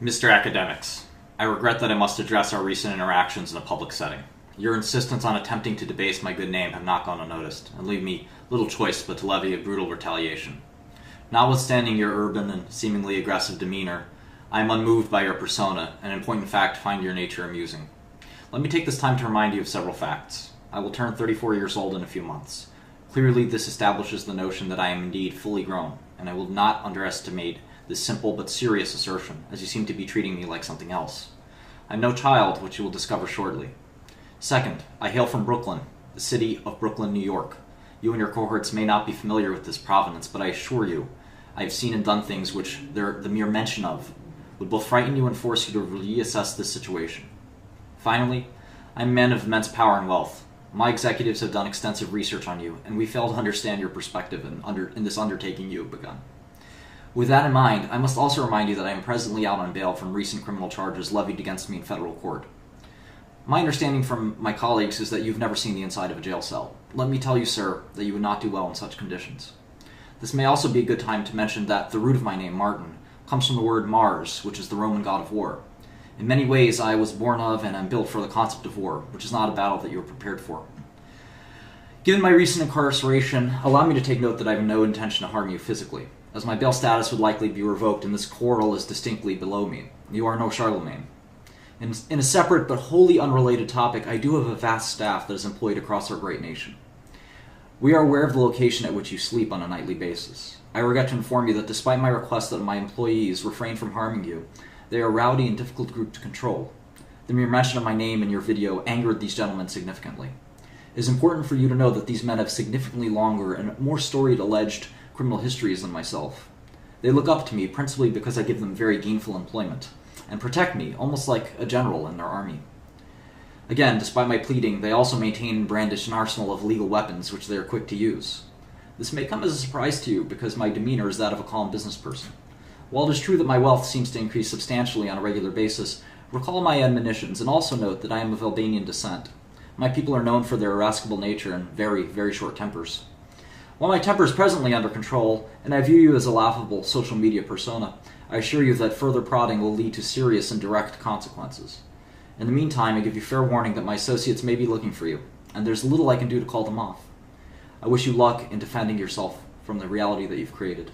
Mr. Akademiks, I regret that I must address our recent interactions in a public setting. Your insistence on attempting to debase my good name have not gone unnoticed, and leave me little choice but to levy a brutal retaliation. Notwithstanding your urban and seemingly aggressive demeanor, I am unmoved by your persona, and in point of fact find your nature amusing. Let me take this time to remind you of several facts. I will turn 34 years old in a few months. Clearly this establishes the notion that I am indeed fully grown, and I will not underestimate this simple but serious assertion, as you seem to be treating me like something else. I am no child, which you will discover shortly. Second, I hail from Brooklyn, the city of Brooklyn, New York. You and your cohorts may not be familiar with this provenance, but I assure you, I have seen and done things which the mere mention of would both frighten you and force you to reassess this situation. Finally, I am a man of immense power and wealth. My executives have done extensive research on you, and we fail to understand your perspective in this undertaking you have begun. With that in mind, I must also remind you that I am presently out on bail from recent criminal charges levied against me in federal court. My understanding from my colleagues is that you've never seen the inside of a jail cell. Let me tell you, sir, that you would not do well in such conditions. This may also be a good time to mention that the root of my name, Martin, comes from the word Mars, which is the Roman god of war. In many ways, I was born of and am built for the concept of war, which is not a battle that you are prepared for. Given my recent incarceration, allow me to take note that I have no intention to harm you physically, as my bail status would likely be revoked and this quarrel is distinctly below me. You are no Charlemagne. In a separate but wholly unrelated topic, I do have a vast staff that is employed across our great nation. We are aware of the location at which you sleep on a nightly basis. I regret to inform you that despite my request that my employees refrain from harming you, they are a rowdy and difficult group to control. The mere mention of my name in your video angered these gentlemen significantly. It is important for you to know that these men have significantly longer and more storied alleged criminal histories than myself. They look up to me principally because I give them very gainful employment, and protect me, almost like a general in their army. Again, despite my pleading, they also maintain and brandish an arsenal of legal weapons which they are quick to use. This may come as a surprise to you because my demeanor is that of a calm business person. While it is true that my wealth seems to increase substantially on a regular basis, recall my admonitions and also note that I am of Albanian descent. My people are known for their irascible nature and very, very short tempers. While my temper is presently under control, and I view you as a laughable social media persona, I assure you that further prodding will lead to serious and direct consequences. In the meantime, I give you fair warning that my associates may be looking for you, and there's little I can do to call them off. I wish you luck in defending yourself from the reality that you've created.